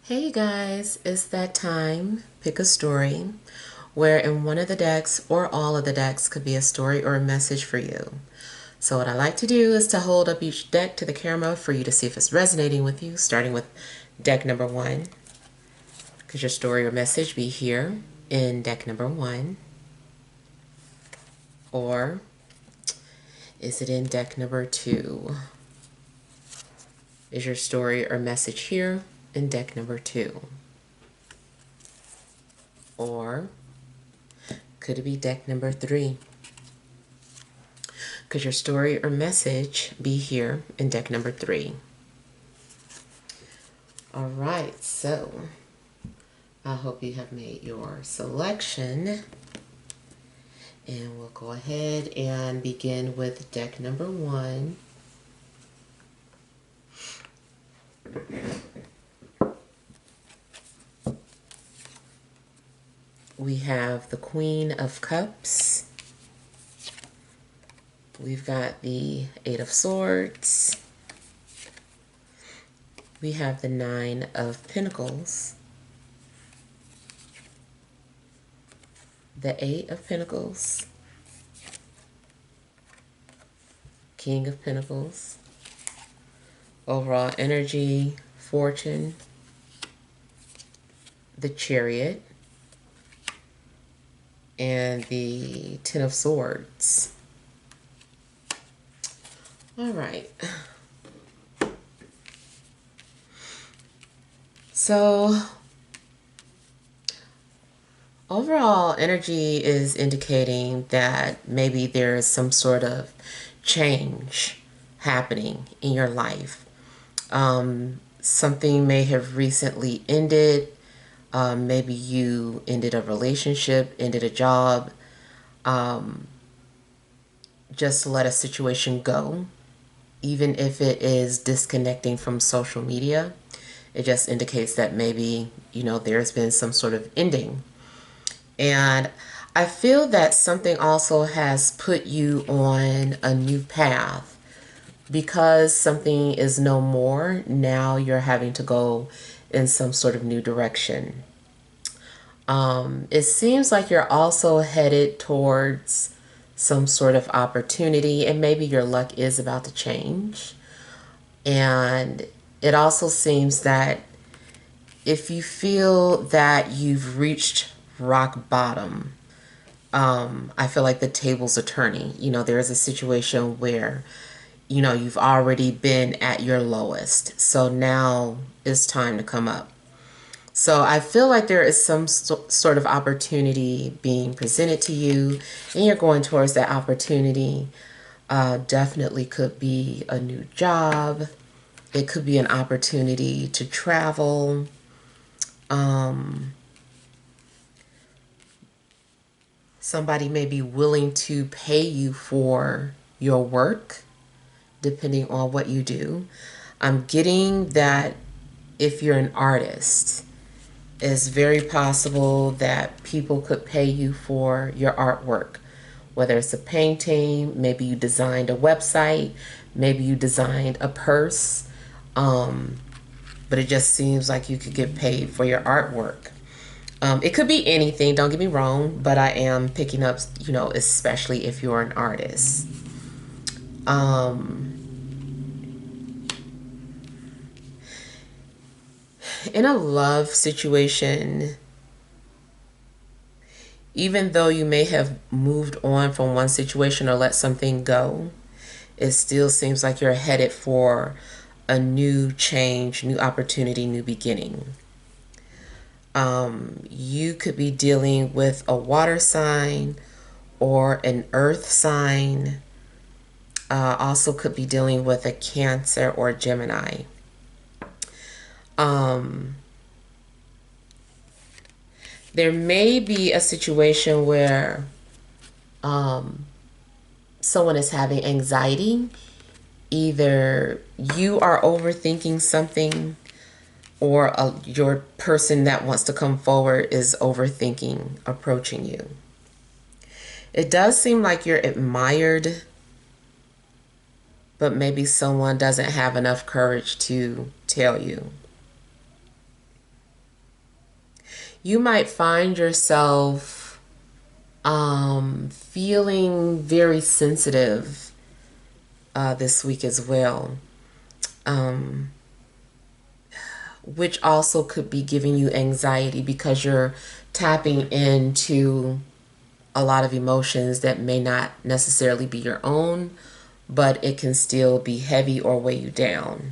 Hey guys, it's that time. Pick a story where in one of the decks or all of the decks could be a story or a message for you. So what I like to do is to hold up each deck to the camera for you to see if it's resonating with you, starting with deck number one. Could your story or message be here in deck number one? Or is it in deck number two? Is your story or message here in deck number two? Or could it be deck number three? Could your story or message be here in deck number three? All right, so I hope you have made your selection. And we'll go ahead and begin with deck number one. We have the Queen of Cups. We've got the Eight of Swords. We have the Nine of Pentacles. The Eight of Pentacles. King of Pentacles. Overall energy, fortune. The Chariot. And the Ten of Swords. All right. So overall energy is indicating that maybe there is some sort of change happening in your life. Something may have recently ended. Maybe you ended a relationship, ended a job, just let a situation go. Even if it is disconnecting from social media, it just indicates that maybe, there's been some sort of ending. And I feel that something also has put you on a new path. Because something is no more, now you're having to go in some sort of new direction. It seems like you're also headed towards some sort of opportunity, and maybe your luck is about to change. And it also seems that if you feel that you've reached rock bottom, I feel like the tables are turning. There is a situation where, you've already been at your lowest. So now it's time to come up. So I feel like there is some sort of opportunity being presented to you, and you're going towards that opportunity. Definitely could be a new job. It could be an opportunity to travel. Somebody may be willing to pay you for your work, depending on what you do. I'm getting that if you're an artist, it's very possible that people could pay you for your artwork, whether it's a painting, maybe you designed a website, maybe you designed a purse, but it just seems like you could get paid for your artwork. It could be anything, don't get me wrong, but I am picking up, especially if you're an artist. In a love situation, even though you may have moved on from one situation or let something go, it still seems like you're headed for a new change, new opportunity, new beginning. You could be dealing with a water sign or an earth sign. Also could be dealing with a Cancer or a Gemini. There may be a situation where someone is having anxiety. Either you are overthinking something, or your person that wants to come forward is overthinking approaching you. It does seem like you're admired, but maybe someone doesn't have enough courage to tell you. You might find yourself feeling very sensitive this week as well, which also could be giving you anxiety because you're tapping into a lot of emotions that may not necessarily be your own, but it can still be heavy or weigh you down.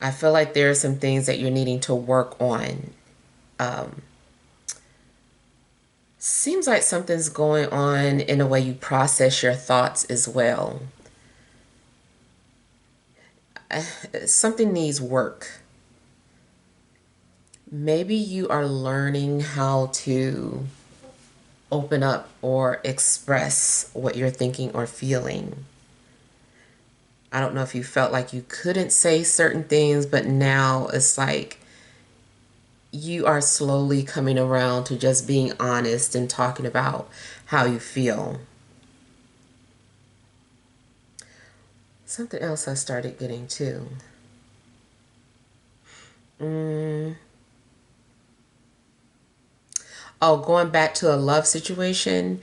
I feel like there are some things that you're needing to work on. Seems like something's going on in the way you process your thoughts as well. Something needs work. Maybe you are learning how to open up or express what you're thinking or feeling. I don't know if you felt like you couldn't say certain things, but now it's like you are slowly coming around to just being honest and talking about how you feel. Something else I started getting too. Oh, going back to a love situation,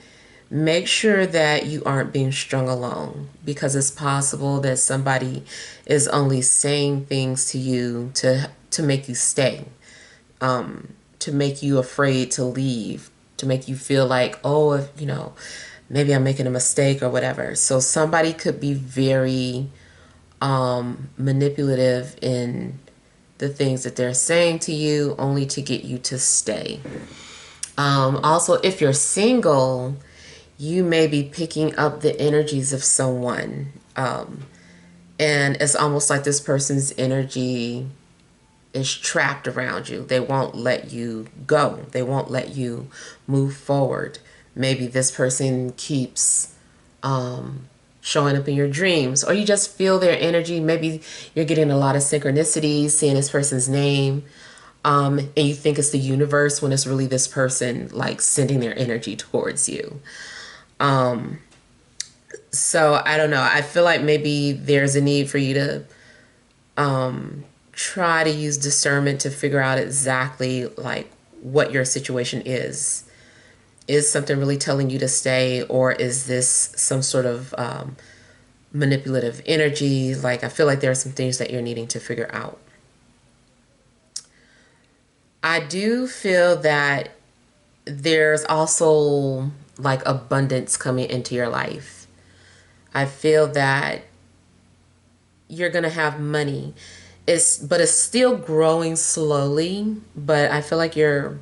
make sure that you aren't being strung along, because it's possible that somebody is only saying things to you to make you stay, to make you afraid to leave, to make you feel like, oh, if, maybe I'm making a mistake or whatever. So somebody could be very manipulative in the things that they're saying to you only to get you to stay. Also, if you're single, you may be picking up the energies of someone. And it's almost like this person's energy is trapped around you. They won't let you go. They won't let you move forward. Maybe this person keeps showing up in your dreams, or you just feel their energy. Maybe you're getting a lot of synchronicities, seeing this person's name. And you think it's the universe when it's really this person like sending their energy towards you. So I don't know. I feel like maybe there's a need for you to try to use discernment to figure out exactly like what your situation is. Is something really telling you to stay, or is this some sort of manipulative energy? Like, I feel like there are some things that you're needing to figure out. I do feel that there's also like abundance coming into your life. I feel that you're going to have money. But it's still growing slowly, but I feel like you're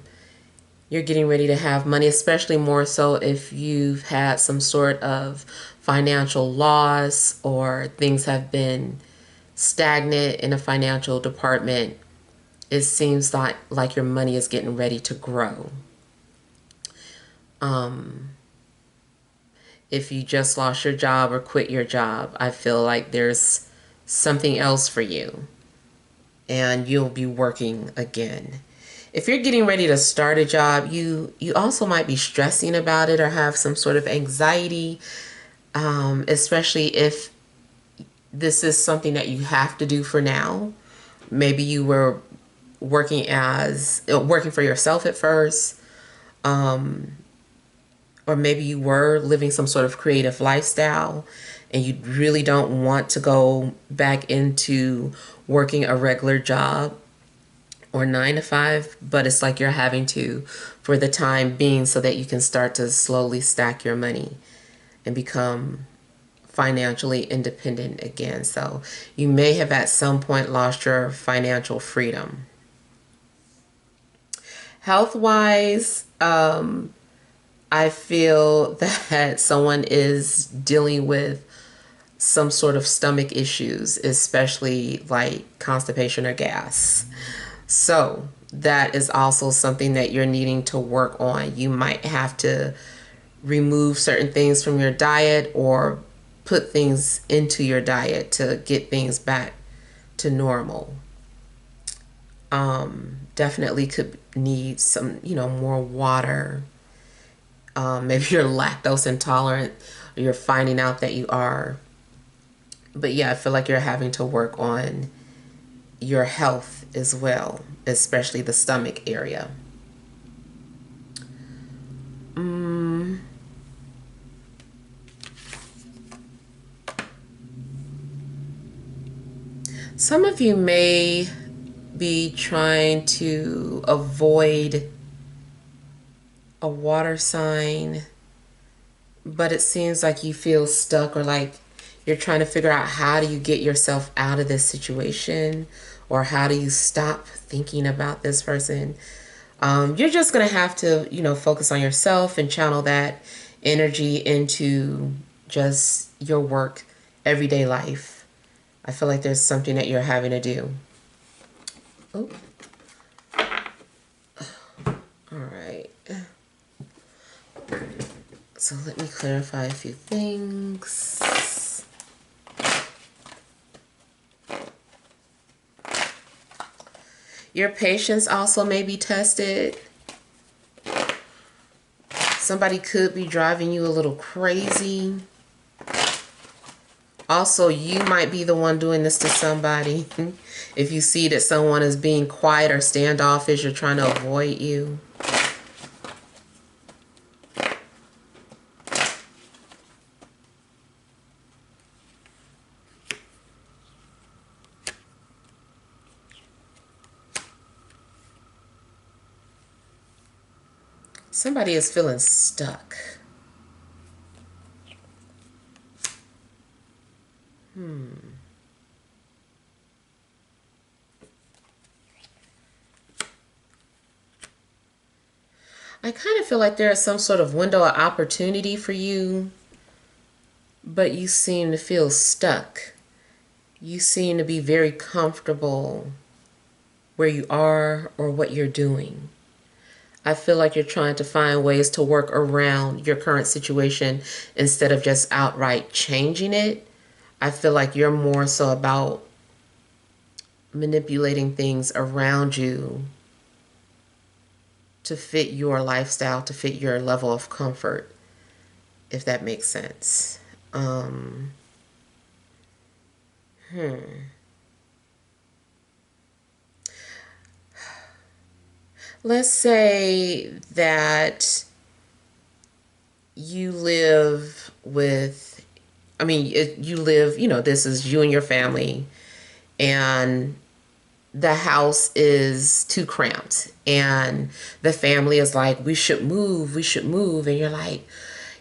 getting ready to have money, especially more so if you've had some sort of financial loss or things have been stagnant in a financial department. It seems like your money is getting ready to grow. If you just lost your job or quit your job, I feel like there's something else for you and you'll be working again. If you're getting ready to start a job, you also might be stressing about it or have some sort of anxiety, especially if this is something that you have to do for now. Maybe you were working for yourself at first, or maybe you were living some sort of creative lifestyle and you really don't want to go back into working a regular job or 9 to 5, but it's like you're having to for the time being so that you can start to slowly stack your money and become financially independent again. So you may have at some point lost your financial freedom. Health wise, I feel that someone is dealing with some sort of stomach issues, especially like constipation or gas. So that is also something that you're needing to work on. You might have to remove certain things from your diet or put things into your diet to get things back to normal. Definitely could need some, more water. Maybe you're lactose intolerant, or you're finding out that you are. But yeah, I feel like you're having to work on your health as well, especially the stomach area. Some of you may be trying to avoid a water sign, but it seems like you feel stuck, or like you're trying to figure out how do you get yourself out of this situation, or how do you stop thinking about this person. You're just going to have to, focus on yourself and channel that energy into just your work, everyday life. I feel like there's something that you're having to do. Oh, all right. So let me clarify a few things. Your patience also may be tested. Somebody could be driving you a little crazy. Also, you might be the one doing this to somebody. If you see that someone is being quiet or standoffish or trying to avoid you. Somebody is feeling stuck. I kind of feel like there is some sort of window of opportunity for you, but you seem to feel stuck. You seem to be very comfortable where you are or what you're doing. I feel like you're trying to find ways to work around your current situation instead of just outright changing it. I feel like you're more so about manipulating things around you to fit your lifestyle, to fit your level of comfort, if that makes sense. Let's say that you live with, you live, this is you and your family, and the house is too cramped, and the family is like, we should move, and you're like,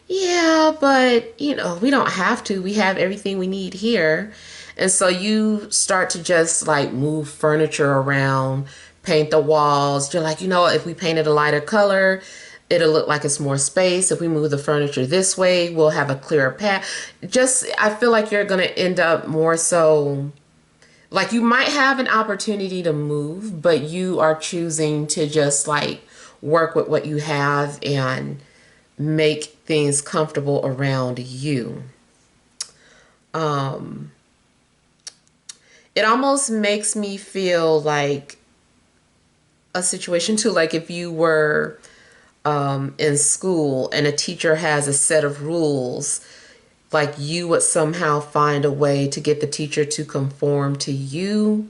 yeah, but we don't have to. We have everything we need here. And so you start to just like move furniture around, paint the walls. You're like, if we painted a lighter color, it'll look like it's more space. If we move the furniture this way, we'll have a clearer path. I feel like you're going to end up more so, like you might have an opportunity to move, but you are choosing to just like work with what you have and make things comfortable around you. It almost makes me feel like a situation too, like if you were in school and a teacher has a set of rules, like you would somehow find a way to get the teacher to conform to you.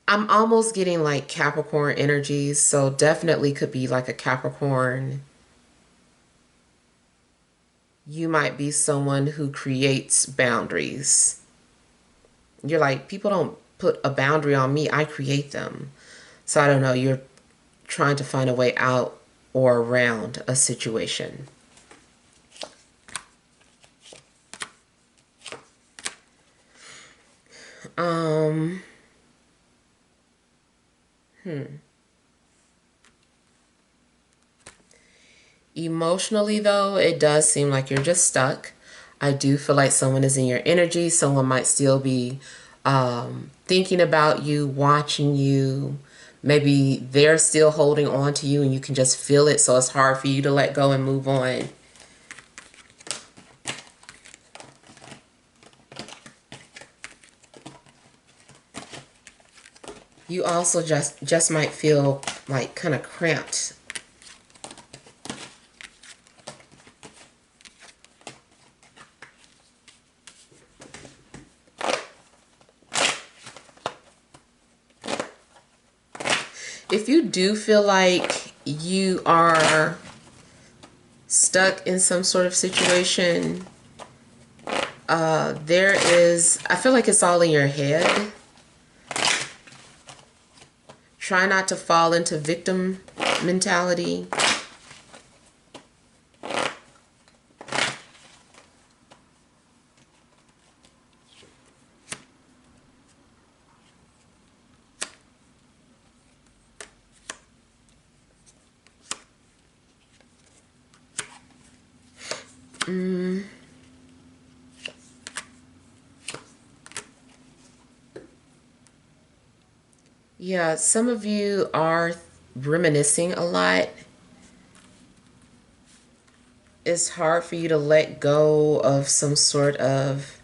I'm almost getting like Capricorn energies, so definitely could be like a Capricorn. You might be someone who creates boundaries. You're like, people don't put a boundary on me, I create them. So I don't know, you're trying to find a way out or around a situation. Emotionally, though, it does seem like you're just stuck. I do feel like someone is in your energy. Someone might still be thinking about you, watching you. Maybe they're still holding on to you and you can just feel it, so it's hard for you to let go and move on. You also just might feel like kind of cramped. If you do feel like you are stuck in some sort of situation, I feel like it's all in your head. Try not to fall into victim mentality. Yeah, some of you are reminiscing a lot. It's hard for you to let go of some sort of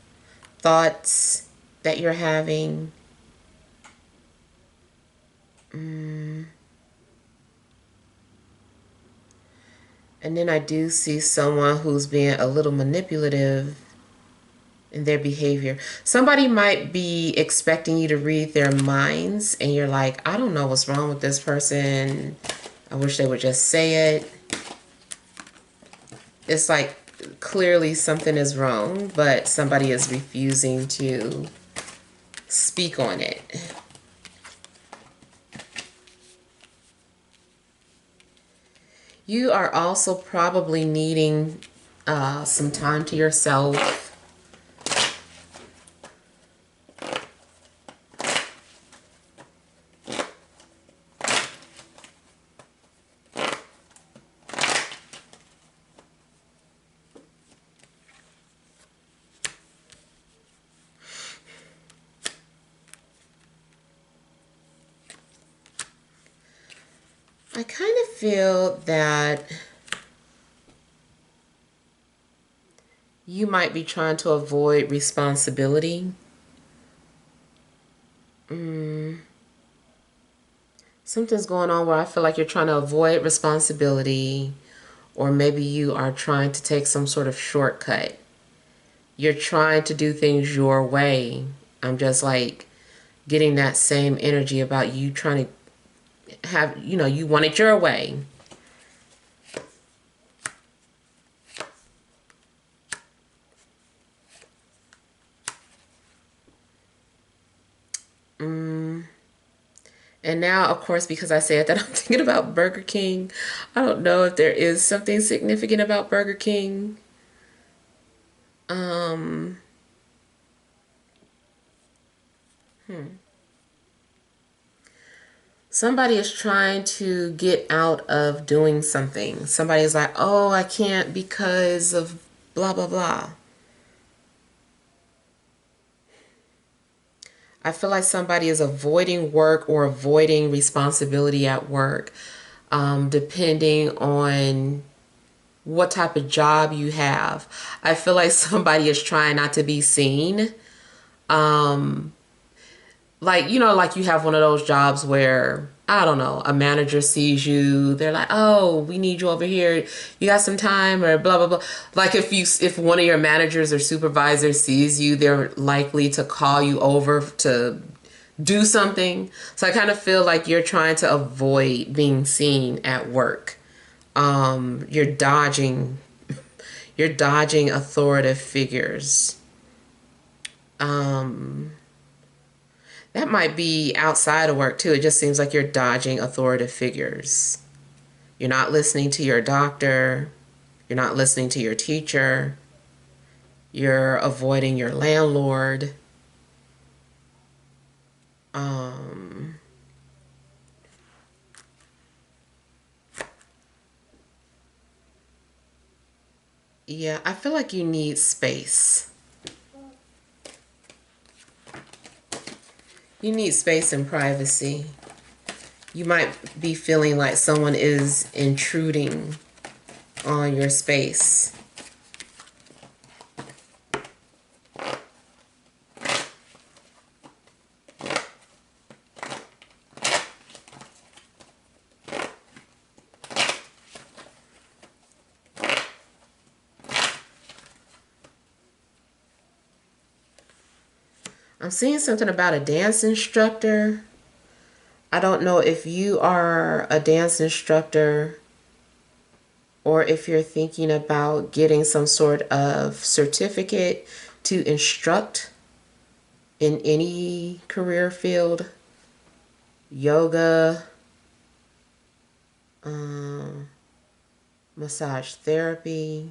thoughts that you're having. And then I do see someone who's being a little manipulative in their behavior. Somebody might be expecting you to read their minds, and you're like, I don't know what's wrong with this person. I wish they would just say it. It's like clearly something is wrong, but somebody is refusing to speak on it. You are also probably needing some time to yourself. I kind of feel that you might be trying to avoid responsibility. Something's going on where I feel like you're trying to avoid responsibility, or maybe you are trying to take some sort of shortcut. You're trying to do things your way. I'm just like getting that same energy about you trying to have, you want it your way. And now, of course, because I said that, I'm thinking about Burger King. I don't know if there is something significant about Burger King. Um, Somebody is trying to get out of doing something. Somebody is like, oh, I can't because of blah, blah, blah. I feel like somebody is avoiding work or avoiding responsibility at work, depending on what type of job you have. I feel like somebody is trying not to be seen. Um, like you have one of those jobs where, I don't know, a manager sees you, they're like, oh, we need you over here, you got some time, or blah blah blah. Like if one of your managers or supervisors sees you, they're likely to call you over to do something. So I kind of feel like you're trying to avoid being seen at work. You're dodging authoritative figures. um That might be outside of work too. It just seems like you're dodging authoritative figures. You're not listening to your doctor. You're not listening to your teacher. You're avoiding your landlord. Um, yeah, I feel like you need space. You need space and privacy. You might be feeling like someone is intruding on your space. I'm seeing something about a dance instructor. I don't know if you are a dance instructor or if you're thinking about getting some sort of certificate to instruct in any career field, yoga, massage therapy.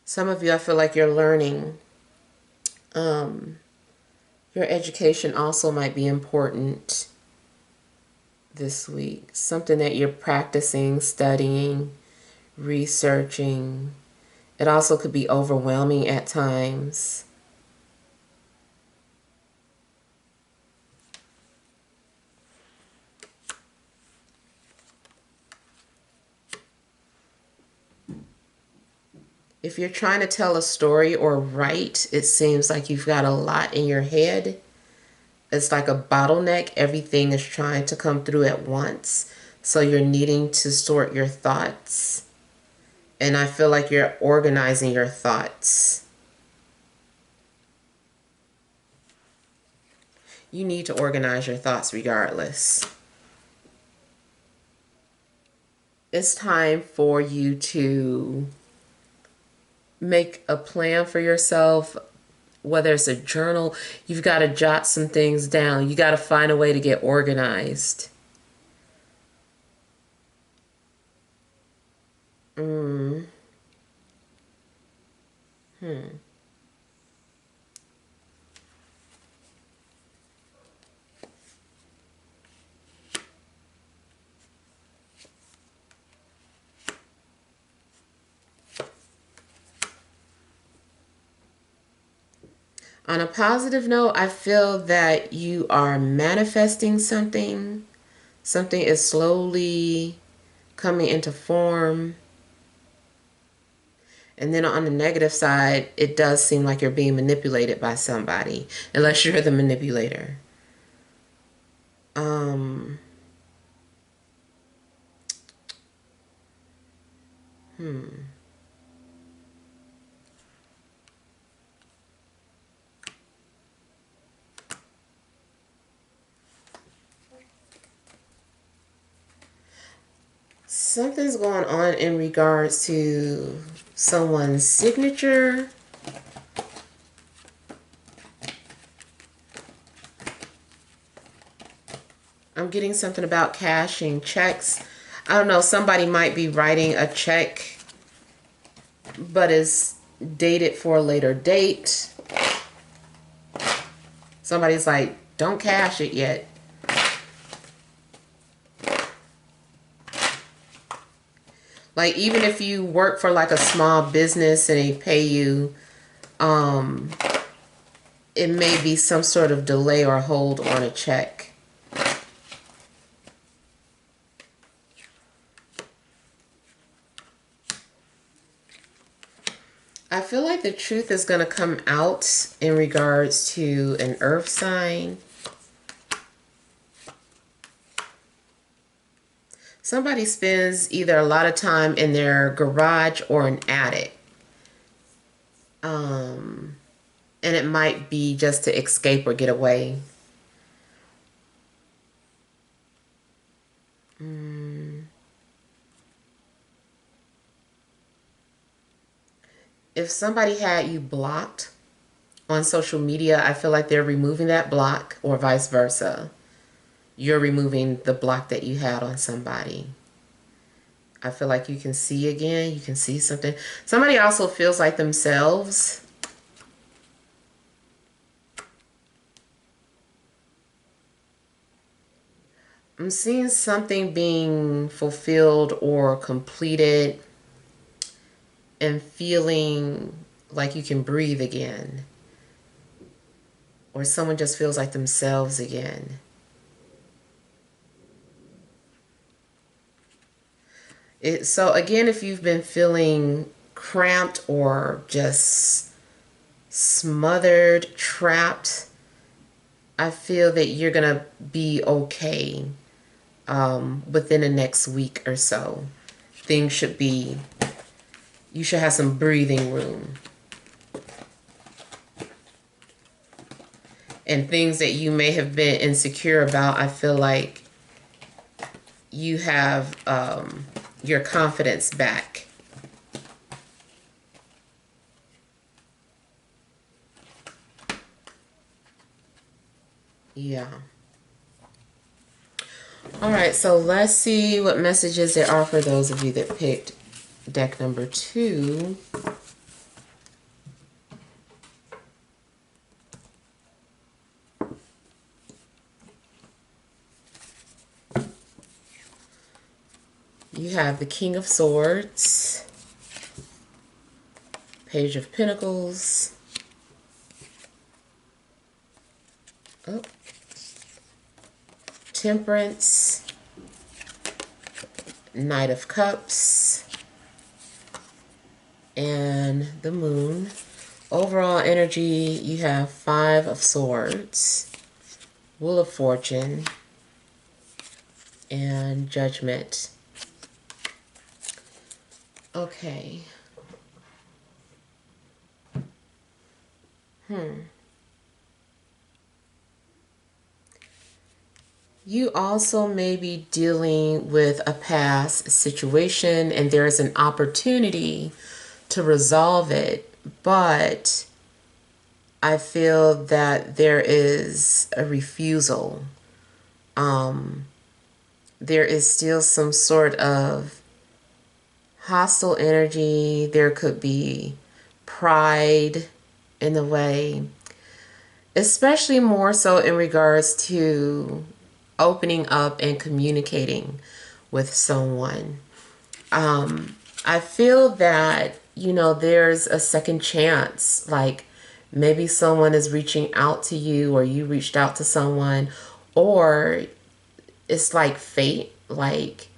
Some of you, I feel like you're learning. Your education also might be important this week. Something that you're practicing, studying, researching. It also could be overwhelming at times. If you're trying to tell a story or write, it seems like you've got a lot in your head. It's like a bottleneck. Everything is trying to come through at once. So you're needing to sort your thoughts. And I feel like you're organizing your thoughts. You need to organize your thoughts regardless. It's time for you to make a plan for yourself, whether it's a journal. You've got to jot some things down. You got to find a way to get organized. On a positive note, I feel that you are manifesting something. Something is slowly coming into form. And then on the negative side, it does seem like you're being manipulated by somebody, unless you're the manipulator. Something's going on in regards to someone's signature. I'm getting something about cashing checks. I don't know, somebody might be writing a check, but it's dated for a later date. Somebody's like, don't cash it yet. Like, even if you work for like a small business and they pay you, it may be some sort of delay or hold on a check. I feel like the truth is going to come out in regards to an earth sign. Somebody spends either a lot of time in their garage or an attic. And it might be just to escape or get away. If somebody had you blocked on social media, I feel like they're removing that block, or vice versa. You're removing the block that you had on somebody. I feel like you can see again. You can see something. Somebody also feels like themselves. I'm seeing something being fulfilled or completed and feeling like you can breathe again. Or someone just feels like themselves again. So again, if you've been feeling cramped or just smothered, trapped, I feel that you're going to be okay within the next week or so. Things should be, you should have some breathing room. and things that you may have been insecure about, I feel like you have your confidence back. Yeah. All right, so let's see what messages there are for those of you that picked deck number 2. You have the King of Swords, Page of Pentacles, oh, Temperance, Knight of Cups, and the Moon. Overall energy, you have 5 of Swords, Wheel of Fortune, and Judgment. Okay. You also may be dealing with a past situation and there's an opportunity to resolve it, but I feel that there is a refusal. There is still some sort of hostile energy. There could be pride in the way, especially more so in regards to opening up and communicating with someone. I feel that, there's a second chance. Like maybe someone is reaching out to you or you reached out to someone, or it's like fate. Like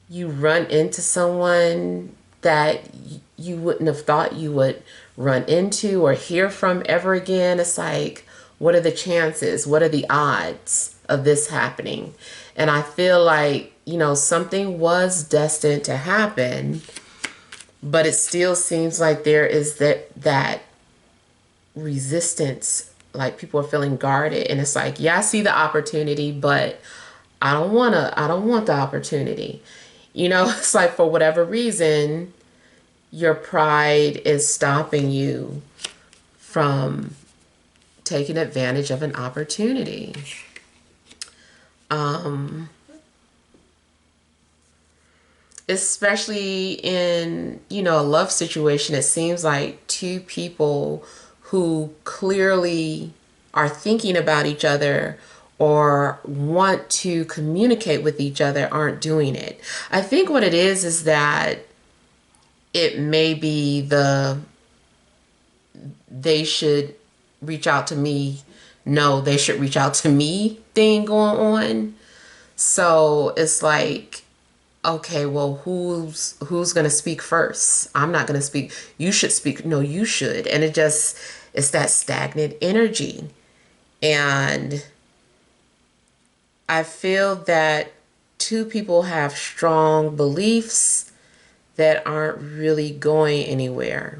you run into someone that you wouldn't have thought you would run into or hear from ever again. It's like, what are the chances? What are the odds of this happening? And I feel like, something was destined to happen, but it still seems like there is that resistance, like people are feeling guarded, and it's like, yeah, I see the opportunity, but I don't want the opportunity. It's like for whatever reason, your pride is stopping you from taking advantage of an opportunity. Especially in, a love situation, it seems like two people who clearly are thinking about each other or want to communicate with each other aren't doing it. I think what it is that it may be the they should reach out to me, no, they should reach out to me thing going on. So it's like, okay, well, who's going to speak first? I'm not going to speak. You should speak. No, you should. And it's that stagnant energy. And I feel that two people have strong beliefs that aren't really going anywhere.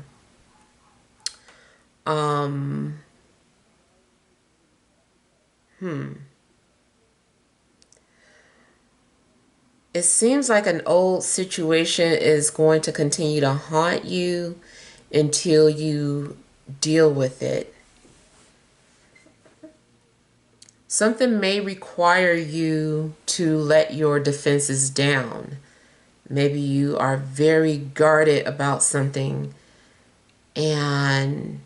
It seems like an old situation is going to continue to haunt you until you deal with it. Something may require you to let your defenses down. Maybe you are very guarded about something, and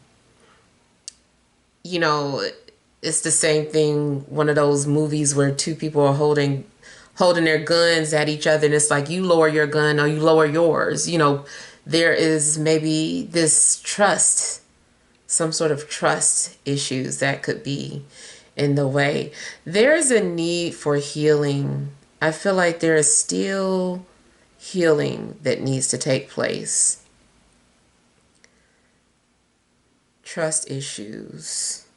it's the same thing, one of those movies where two people are holding their guns at each other, and it's like, you lower your gun or you lower yours. There is maybe this trust, some sort of trust issues that could be in the way. There is a need for healing. I feel like there is still healing that needs to take place. Trust issues.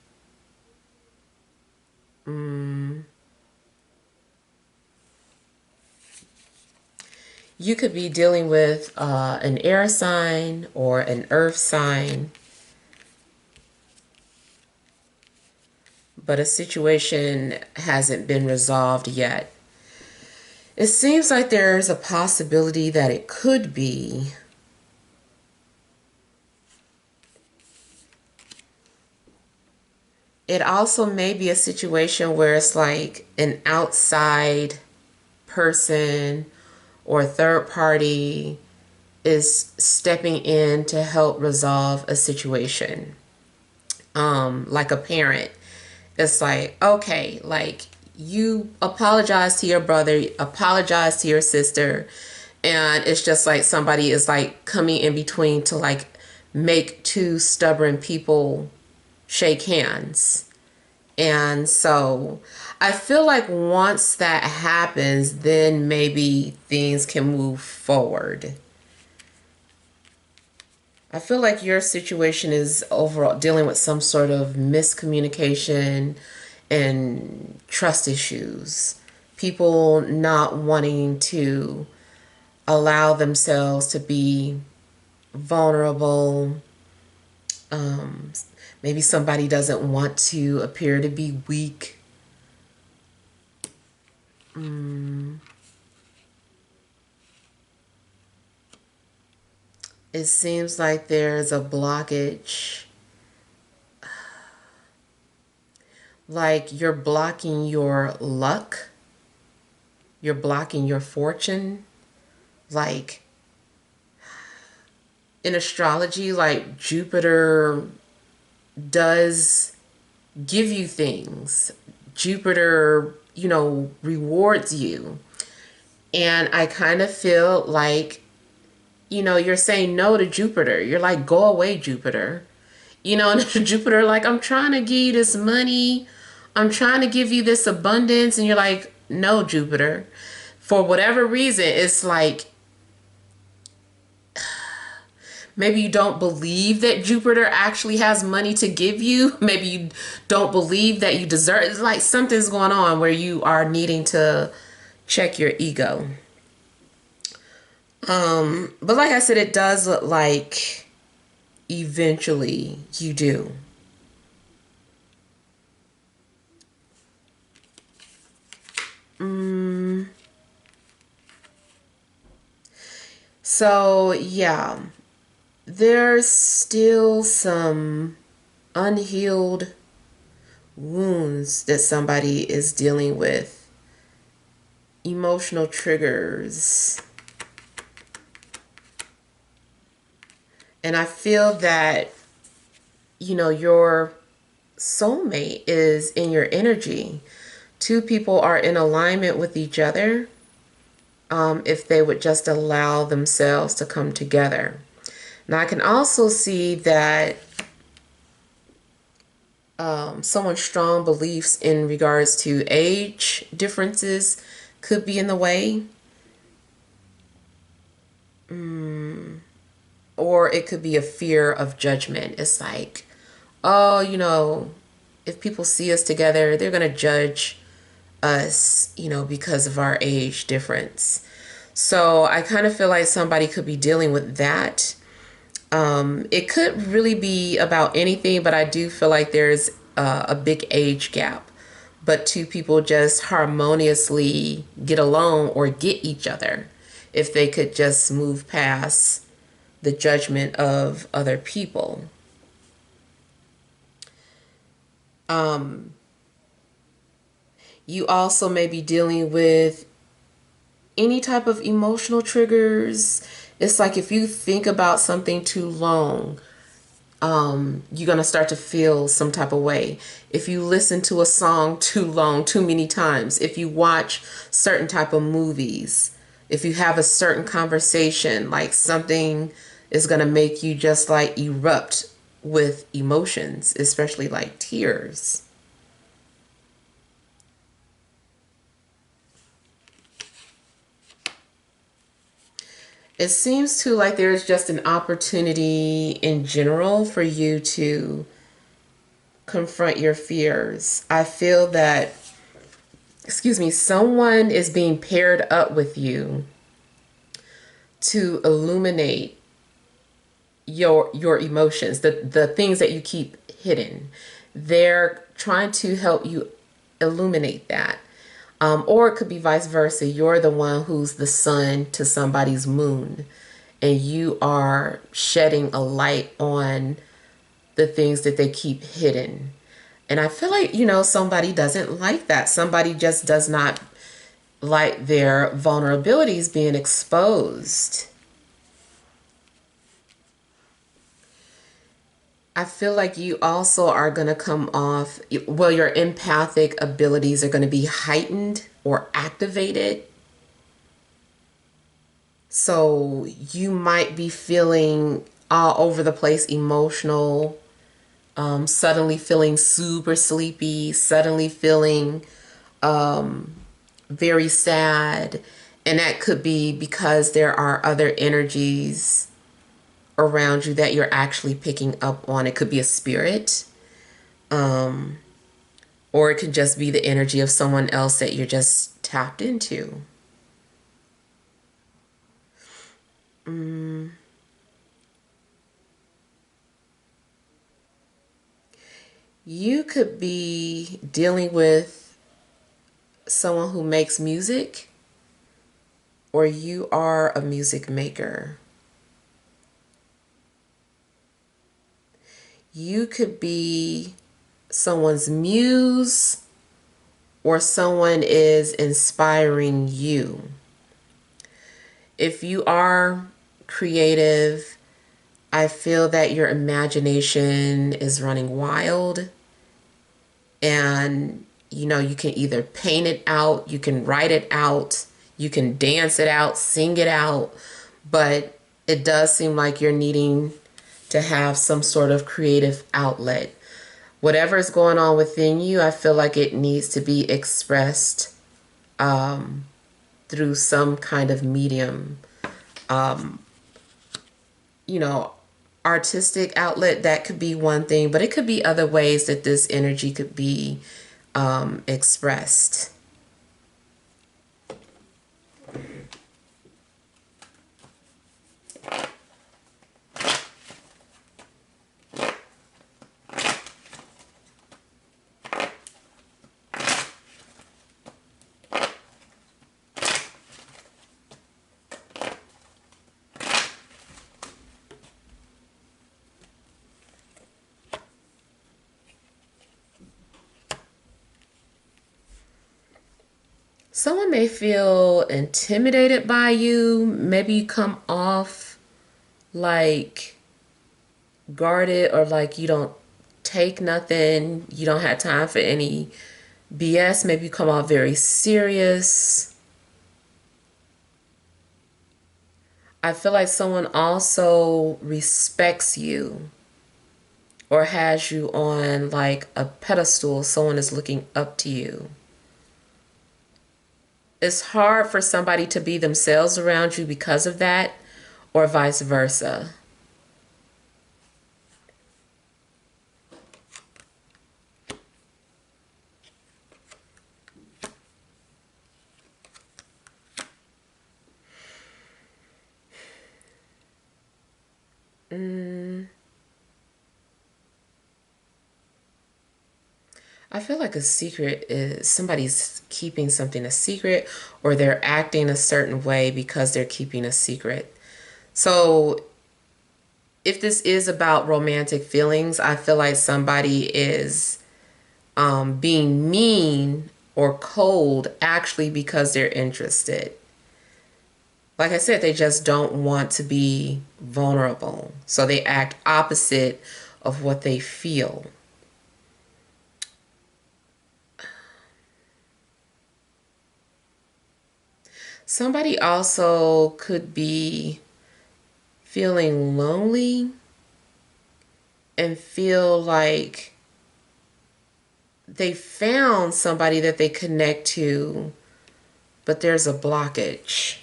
You could be dealing with an air sign or an earth sign. but a situation hasn't been resolved yet. It seems like there's a possibility that it could be. It also may be a situation where it's like an outside person or third party is stepping in to help resolve a situation. Like a parent. It's like, okay, like you apologize to your brother, apologize to your sister, and it's just like somebody is like coming in between to like make two stubborn people shake hands. And so I feel like once that happens, then maybe things can move forward. I feel like your situation is overall dealing with some sort of miscommunication and trust issues. People not wanting to allow themselves to be vulnerable. Um, Maybe somebody doesn't want to appear to be weak. It seems like there's a blockage. Like you're blocking your luck. You're blocking your fortune. Like in astrology, like Jupiter does give you things. Jupiter, rewards you. And I kind of feel like, you're saying no to Jupiter. You're like, go away, Jupiter. And Jupiter, like, I'm trying to give you this money. I'm trying to give you this abundance. And you're like, no, Jupiter. For whatever reason, it's like, maybe you don't believe that Jupiter actually has money to give you. Maybe you don't believe that you deserve. It's like something's going on where you are needing to check your ego. But like I said, it does look like eventually you do. So yeah, there's still some unhealed wounds that somebody is dealing with, emotional triggers. And I feel that, your soulmate is in your energy. Two people are in alignment with each other if they would just allow themselves to come together. Now, I can also see that someone's strong beliefs in regards to age differences could be in the way. Or it could be a fear of judgment. It's like, oh, if people see us together, they're going to judge us, because of our age difference. So I kind of feel like somebody could be dealing with that. It could really be about anything, but I do feel like there's a big age gap. But two people just harmoniously get along or get each other if they could just move past the judgment of other people. You also may be dealing with any type of emotional triggers. It's like if you think about something too long, you're going to start to feel some type of way. If you listen to a song too long, too many times, if you watch certain type of movies, if you have a certain conversation, like something is going to make you just like erupt with emotions, especially like tears. It seems to like there's just an opportunity in general for you to confront your fears. I feel that, someone is being paired up with you to illuminate your emotions, the things that you keep hidden. They're trying to help you illuminate that. Or it could be vice versa. You're the one who's the sun to somebody's moon, and you are shedding a light on the things that they keep hidden. And I feel like, somebody doesn't like that. Somebody just does not like their vulnerabilities being exposed. I feel like you also are going to come off, well, your empathic abilities are going to be heightened or activated. So you might be feeling all over the place emotional, suddenly feeling super sleepy, suddenly feeling very sad. And that could be because there are other energies around you that you're actually picking up on. It could be a spirit, or it could just be the energy of someone else that you're just tapped into. You could be dealing with someone who makes music, or you are a music maker. You could be someone's muse, or someone is inspiring you. If you are creative, I feel that your imagination is running wild, and you can either paint it out, you can write it out, you can dance it out, sing it out, but it does seem like you're needing to have some sort of creative outlet. Whatever is going on within you, I feel like it needs to be expressed through some kind of medium. You know, artistic outlet, that could be one thing, but it could be other ways that this energy could be expressed. Someone may feel intimidated by you. Maybe you come off like guarded, or like you don't take nothing. You don't have time for any BS. Maybe you come off very serious. I feel like someone also respects you or has you on like a pedestal. Someone is looking up to you. It's hard for somebody to be themselves around you because of that, or vice versa. I feel like a secret is somebody's keeping something a secret, or they're acting a certain way because they're keeping a secret. So if this is about romantic feelings, I feel like somebody is being mean or cold actually because they're interested. Like I said, they just don't want to be vulnerable. So they act opposite of what they feel. Somebody also could be feeling lonely and feel like they found somebody that they connect to, but there's a blockage.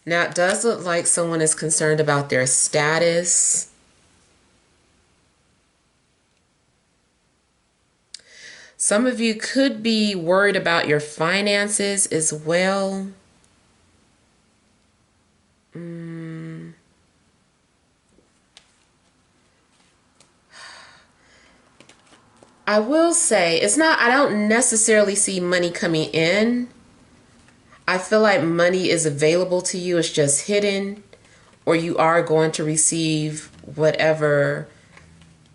Now, it does look like someone is concerned about their status. Some of you could be worried about your finances as well. I will say, I don't necessarily see money coming in. I feel like money is available to you, it's just hidden, or you are going to receive whatever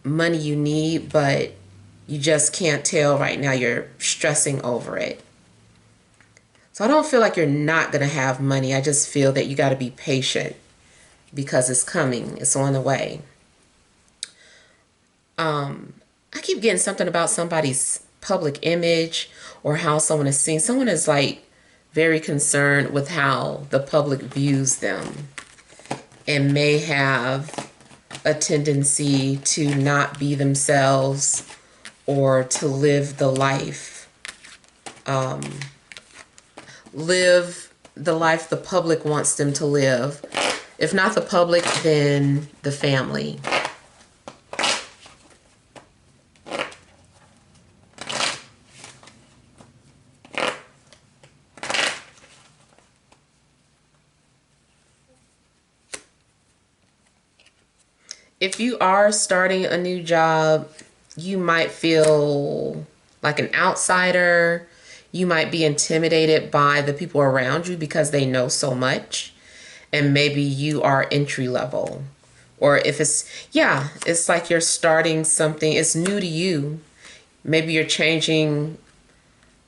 money you need, but you just can't tell right now. You're stressing over it. So I don't feel like you're not going to have money. I just feel that you got to be patient because it's coming. It's on the way. I keep getting something about somebody's public image or how someone is seen. Someone is like very concerned with how the public views them and may have a tendency to not be themselves or to live the life, the public wants them to live. If not the public, then the family. If you are starting a new job, you might feel like an outsider. You might be intimidated by the people around you because they know so much. And maybe you are entry level. Or if it's like you're starting something, it's new to you. Maybe you're changing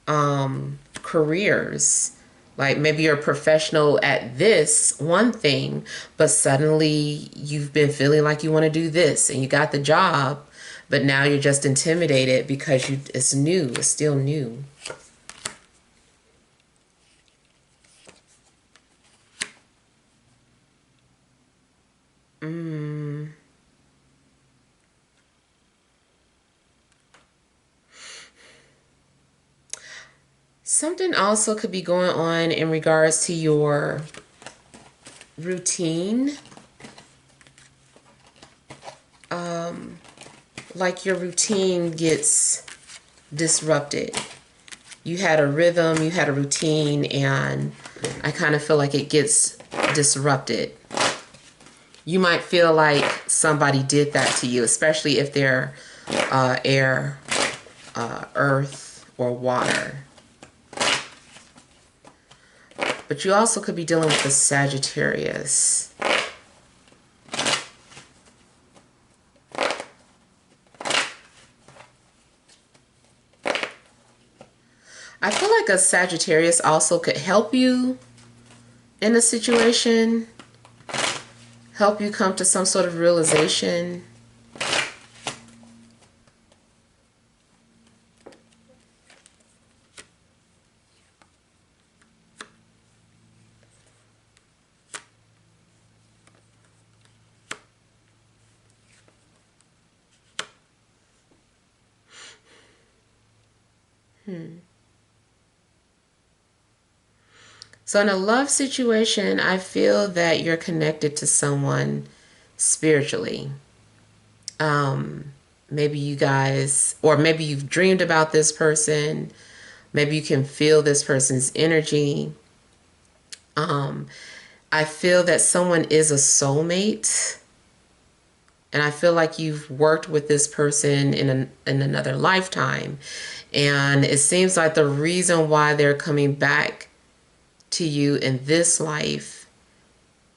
careers. Like maybe you're a professional at this one thing, but suddenly you've been feeling like you want to do this and you got the job, but now you're just intimidated because it's new, it's still new. Something also could be going on in regards to your routine. Like your routine gets disrupted. You had a rhythm, you had a routine, and I kind of feel like it gets disrupted. You might feel like somebody did that to you, especially if they're air, earth, or water. But you also could be dealing with the Sagittarius. I feel like a Sagittarius also could help you in a situation, help you come to some sort of realization. So in a love situation, I feel that you're connected to someone spiritually. Maybe you guys, or maybe you've dreamed about this person. Maybe you can feel this person's energy. I feel that someone is a soulmate. And I feel like you've worked with this person in another lifetime. And it seems like the reason why they're coming back to you in this life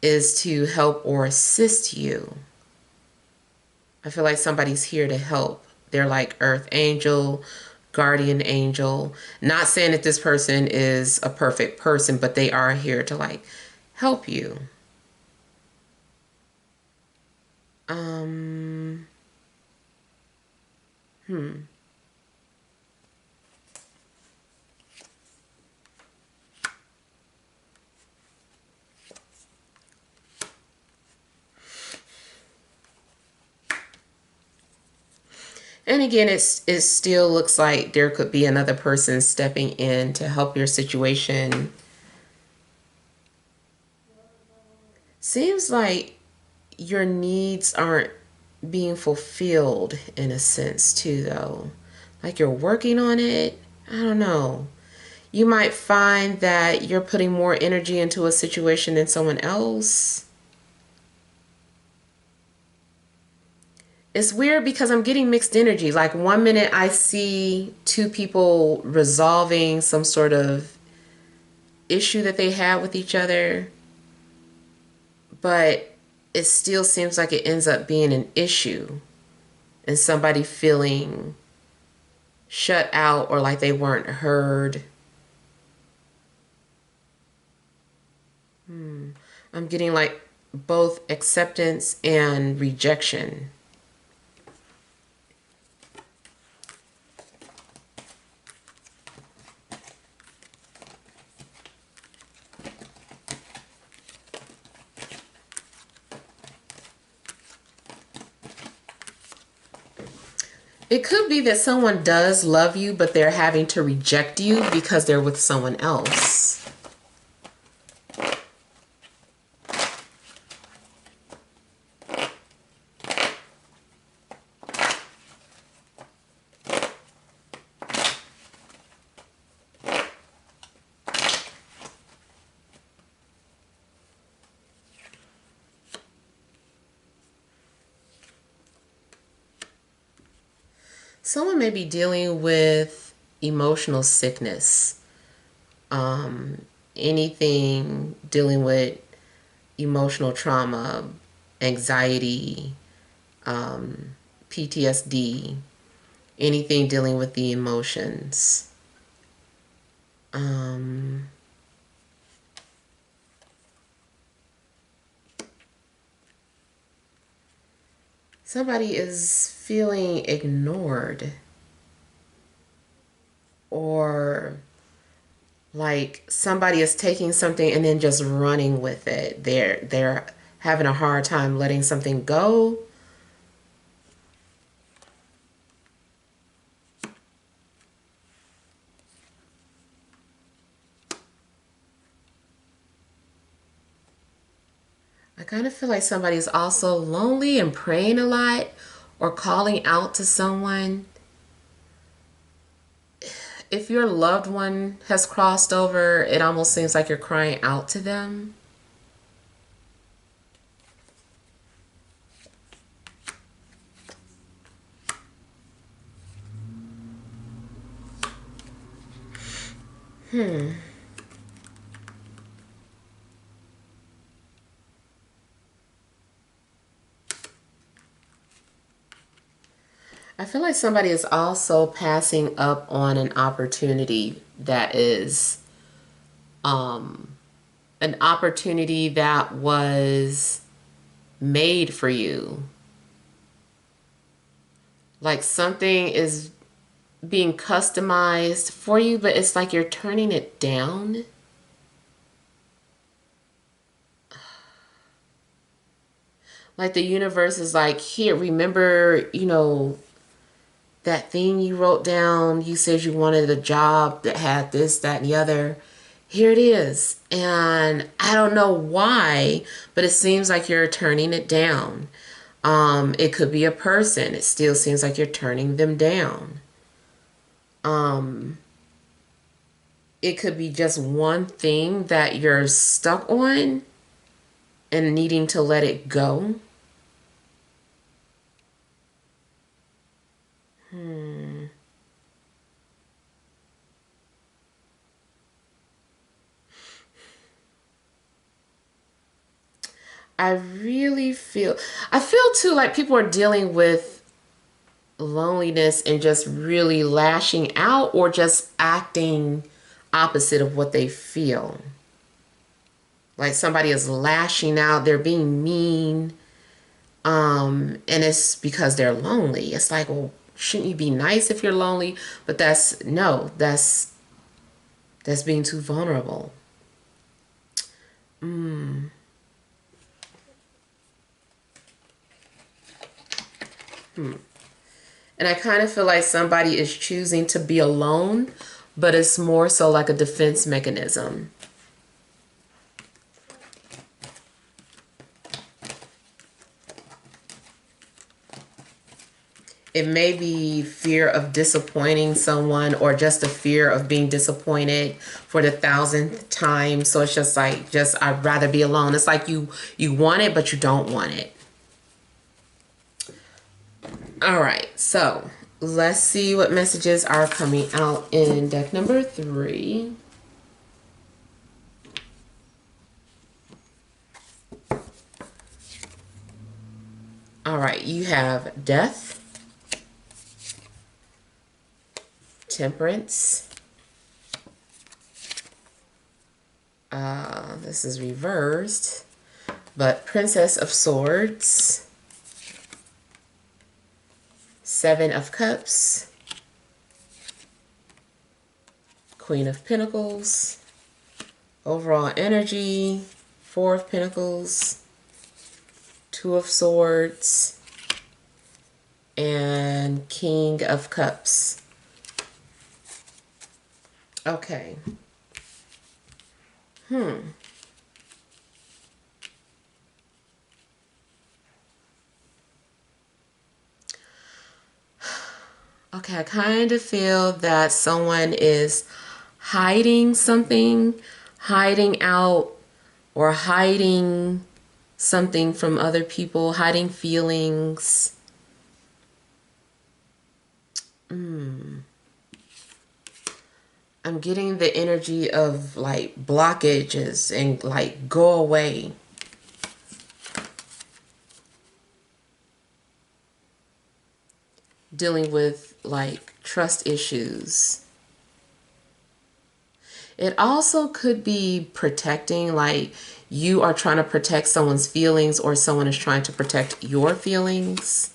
is to help or assist you. I feel like somebody's here to help. They're like earth angel, guardian angel. Not saying that this person is a perfect person, but they are here to like help you. And again, it still looks like there could be another person stepping in to help your situation. Seems like your needs aren't being fulfilled in a sense too, though. like you're working on it. I don't know. You might find that you're putting more energy into a situation than someone else. It's weird because I'm getting mixed energy. Like one minute I see two people resolving some sort of issue that they had with each other, but it still seems like it ends up being an issue and somebody feeling shut out or like they weren't heard. I'm getting like both acceptance and rejection. It could be that someone does love you, but they're having to reject you because they're with someone else. Someone may be dealing with emotional sickness. Anything dealing with emotional trauma, anxiety, PTSD, anything dealing with the emotions. Somebody is feeling ignored or like somebody is taking something and then just running with it. They're having a hard time letting something go. I kind of feel like somebody is also lonely and praying a lot or calling out to someone. If your loved one has crossed over, it almost seems like you're crying out to them. I feel like somebody is also passing up on an opportunity that is an opportunity that was made for you. Like something is being customized for you, but it's like you're turning it down. Like the universe is like, here, remember, that thing you wrote down, you said you wanted a job that had this, that, and the other. Here it is. And I don't know why, but it seems like you're turning it down. It could be a person. It still seems like you're turning them down. It could be just one thing that you're stuck on and needing to let it go. I feel too like people are dealing with loneliness and just really lashing out or just acting opposite of what they feel. Like somebody is lashing out, they're being mean, and it's because they're lonely. It's like, well, shouldn't you be nice if you're lonely? But that's being too vulnerable. And I kind of feel like somebody is choosing to be alone, but it's more so like a defense mechanism. It may be fear of disappointing someone or just a fear of being disappointed for the thousandth time. So it's just like, I'd rather be alone. It's like you want it, but you don't want it. All right, so let's see what messages are coming out in deck number 3. All right, you have Death, Temperance. This is reversed, but Princess of Swords, Seven of Cups, Queen of Pentacles, overall energy, Four of Pentacles, Two of Swords, and King of Cups. Okay. Okay, I kind of feel that someone is hiding something, hiding out, or hiding something from other people, hiding feelings. I'm getting the energy of like blockages and like go away. Dealing with like trust issues. It also could be protecting, like you are trying to protect someone's feelings or someone is trying to protect your feelings.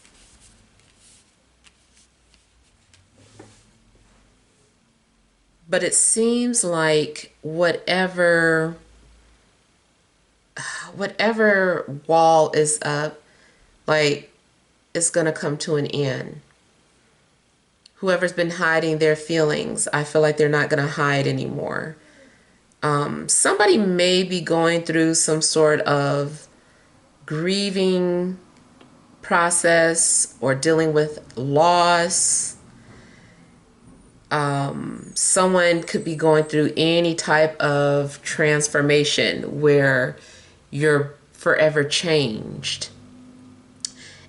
But it seems like whatever wall is up, like it's going to come to an end. Whoever's been hiding their feelings, I feel like they're not going to hide anymore. Somebody may be going through some sort of grieving process or dealing with loss. Someone could be going through any type of transformation where you're forever changed.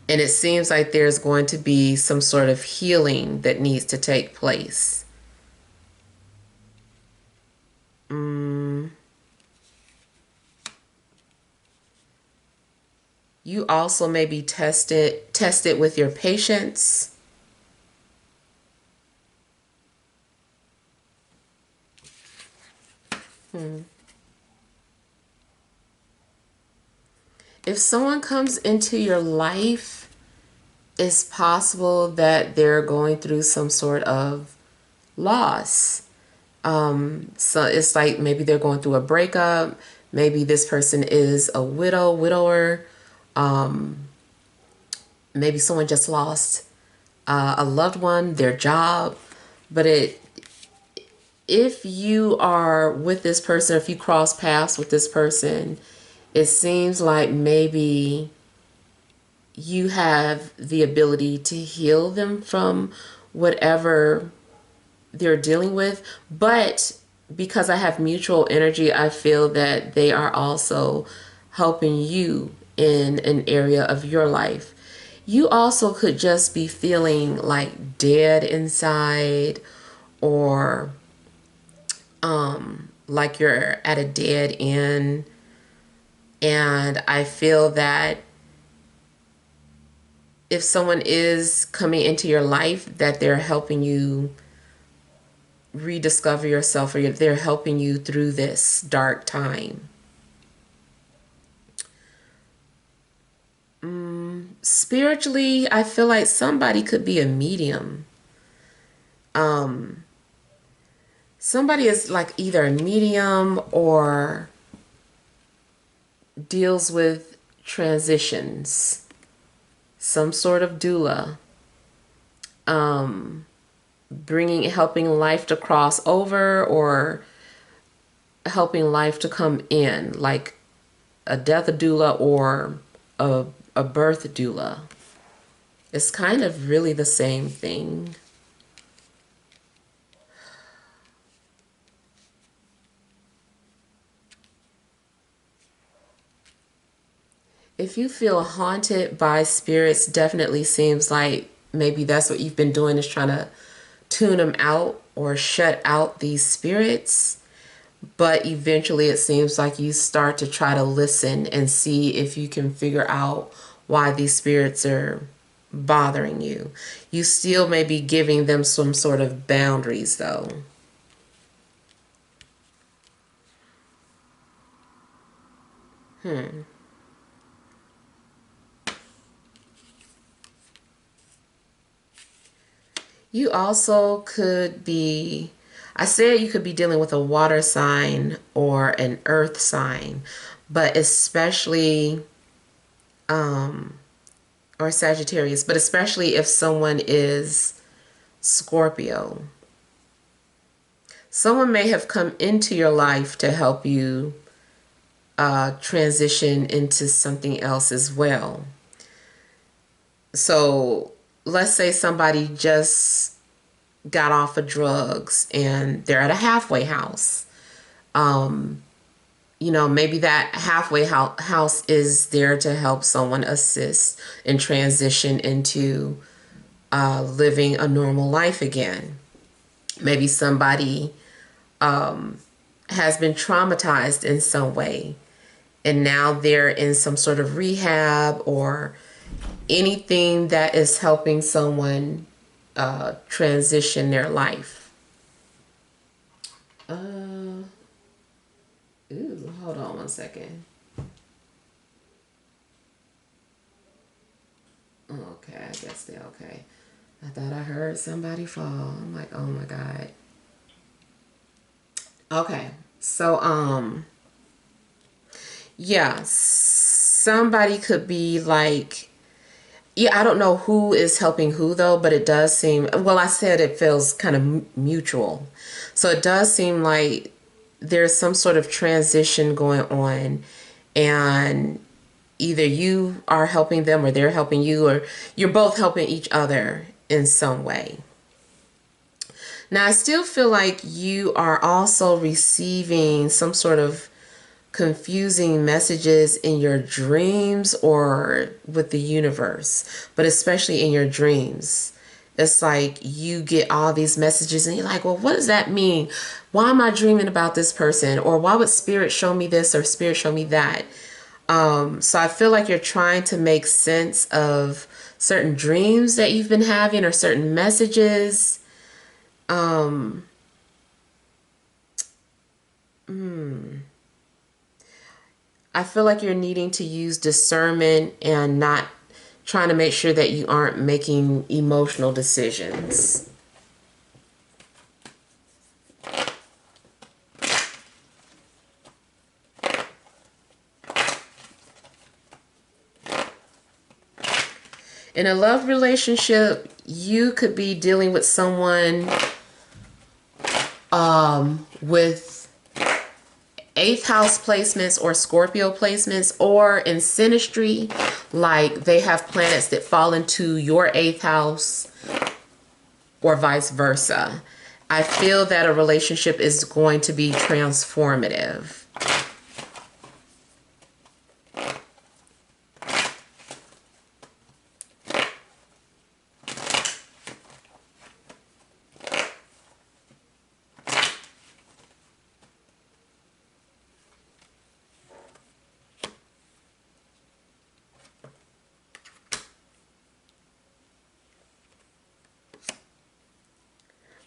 And it seems like there's going to be some sort of healing that needs to take place. You also may be tested with your patience. If someone comes into your life, it's possible that they're going through some sort of loss. So it's like maybe they're going through a breakup. Maybe this person is a widower. Maybe someone just lost a loved one, their job. But if you are with this person, if you cross paths with this person, it seems like maybe you have the ability to heal them from whatever they're dealing with. But because I have mutual energy, I feel that they are also helping you in an area of your life. You also could just be feeling like dead inside, or like you're at a dead end. And I feel that if someone is coming into your life, that they're helping you rediscover yourself, or they're helping you through this dark time. Spiritually, I feel like somebody could be a medium. Somebody is like either a medium or deals with transitions, some sort of doula, helping life to cross over or helping life to come in, like a death doula or a birth doula. It's kind of really the same thing. If you feel haunted by spirits, definitely seems like maybe that's what you've been doing, is trying to tune them out or shut out these spirits. But eventually it seems like you start to try to listen and see if you can figure out why these spirits are bothering you. You still may be giving them some sort of boundaries though. You also could be, I said you could be dealing with a water sign or an earth sign, but especially, or Sagittarius, but especially if someone is Scorpio. Someone may have come into your life to help you transition into something else as well. So let's say somebody just got off of drugs and they're at a halfway house. You know, maybe that halfway house is there to help someone assist and transition into living a normal life again. Maybe somebody has been traumatized in some way and now they're in some sort of rehab or anything that is helping someone transition their life. Ooh, hold on one second. Okay, I guess they're okay. I thought I heard somebody fall. I'm like, oh my God. Okay, so yeah, somebody could be like, yeah, I don't know who is helping who though, but it does seem, well, I said it feels kind of mutual. So it does seem like there's some sort of transition going on, and either you are helping them or they're helping you, or you're both helping each other in some way. Now, I still feel like you are also receiving some sort of confusing messages in your dreams or with the universe, but especially in your dreams. It's like you get all these messages and you're like, well, what does that mean? Why am I dreaming about this person? Or why would spirit show me this or spirit show me that? So I feel like you're trying to make sense of certain dreams that you've been having or certain messages. Um, I feel like you're needing to use discernment and not trying to make sure that you aren't making emotional decisions. In a love relationship, you could be dealing with someone with eighth house placements or Scorpio placements, or in synastry, like they have planets that fall into your eighth house or vice versa. I feel that a relationship is going to be transformative.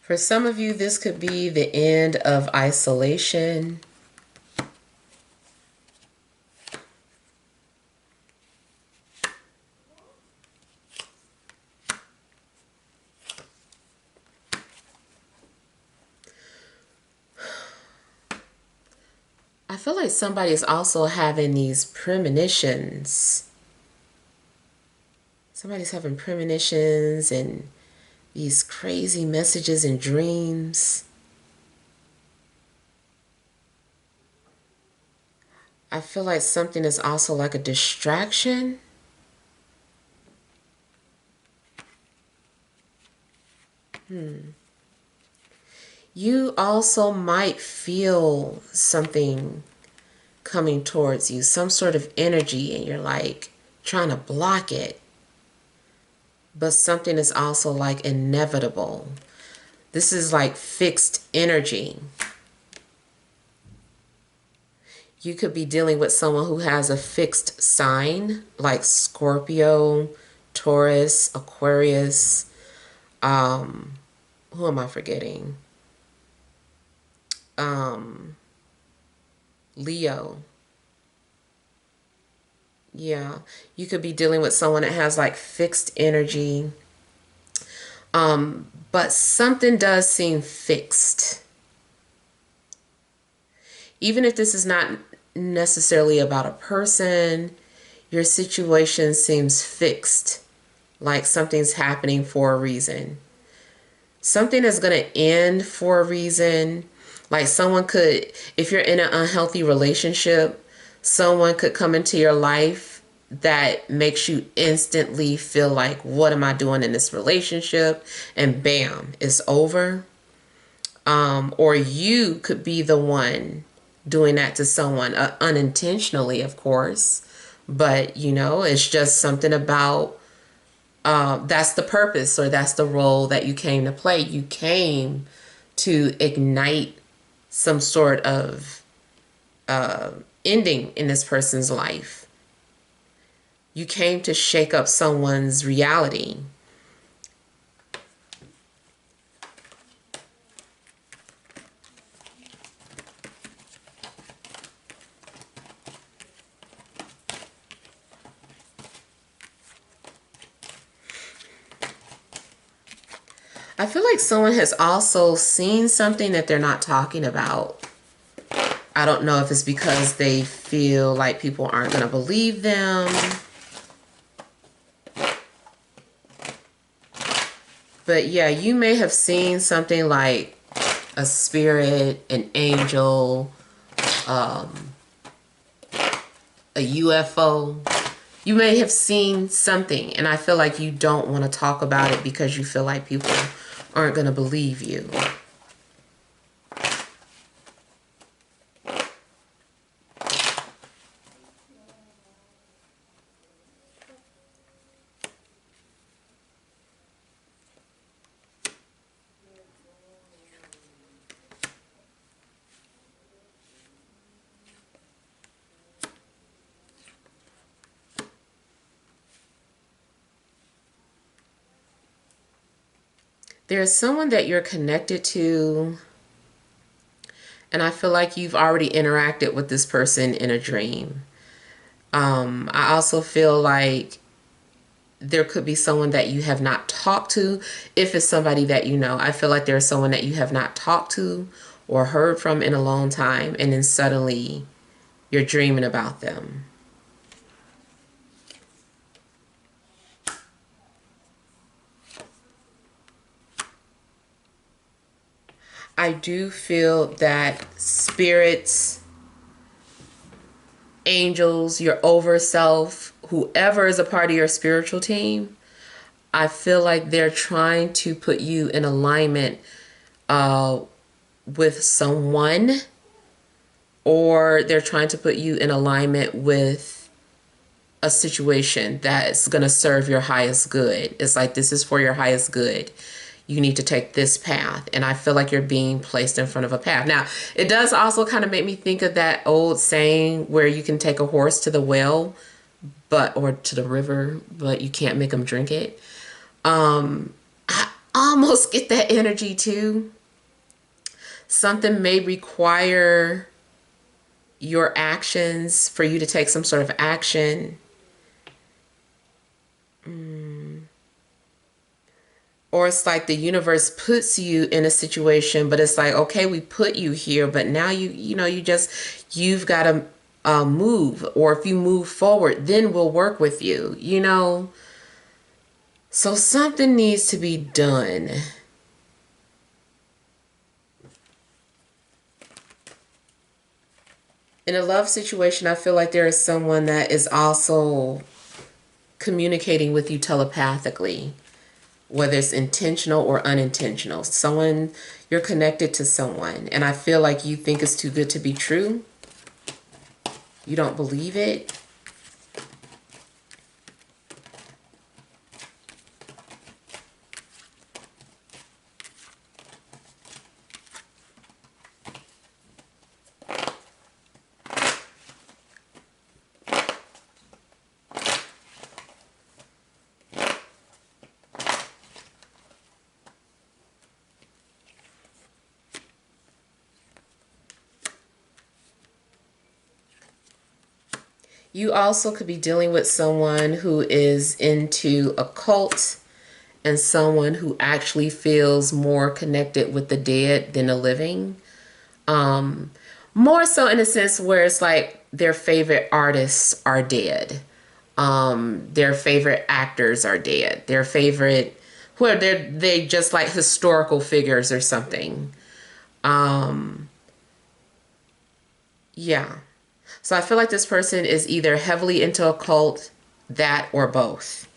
For some of you, this could be the end of isolation. I feel like somebody is also having these premonitions. Somebody's having premonitions and these crazy messages and dreams. I feel like something is also like a distraction. You also might feel something coming towards you, some sort of energy, and you're like trying to block it. But something is also like inevitable. This is like fixed energy. You could be dealing with someone who has a fixed sign, like Scorpio, Taurus, Aquarius. Who am I forgetting? Leo. Yeah, you could be dealing with someone that has like fixed energy. But something does seem fixed. Even if this is not necessarily about a person, your situation seems fixed. Like something's happening for a reason. Something is going to end for a reason. Like someone could, if you're in an unhealthy relationship, someone could come into your life that makes you instantly feel like, what am I doing in this relationship? And bam, it's over. Or you could be the one doing that to someone, unintentionally, of course. But, you know, it's just something about that's the purpose, or that's the role that you came to play. You came to ignite some sort of ending in this person's life. You came to shake up someone's reality. I feel like someone has also seen something that they're not talking about. I don't know if it's because they feel like people aren't going to believe them. But yeah, you may have seen something like a spirit, an angel, a UFO. You may have seen something, and I feel like you don't want to talk about it because you feel like people aren't going to believe you. There's someone that you're connected to, and I feel like you've already interacted with this person in a dream. I also feel like there could be someone that you have not talked to. If it's somebody that you know, I feel like there's someone that you have not talked to or heard from in a long time, and then suddenly you're dreaming about them. I do feel that spirits, angels, your over self, whoever is a part of your spiritual team, I feel like they're trying to put you in alignment with someone, or they're trying to put you in alignment with a situation that's going to serve your highest good. It's like, this is for your highest good. You need to take this path. And I feel like you're being placed in front of a path. Now, it does also kind of make me think of that old saying where you can take a horse to the well, or to the river, but you can't make them drink it. I almost get that energy too. Something may require your actions for you to take some sort of action. Or it's like the universe puts you in a situation, but it's like, okay, we put you here, but now you've got to move. Or if you move forward, then we'll work with you, you know. So something needs to be done. In a love situation, I feel like there is someone that is also communicating with you telepathically. whether it's intentional or unintentional. Someone, you're connected to someone, and I feel like you think it's too good to be true. You don't believe it. You also could be dealing with someone who is into a cult and someone who actually feels more connected with the dead than the living. More so in a sense where it's like their favorite artists are dead. Their favorite actors are dead. Their favorite, where they just like historical figures or something. Yeah. So I feel like this person is either heavily into a cult, that, or both.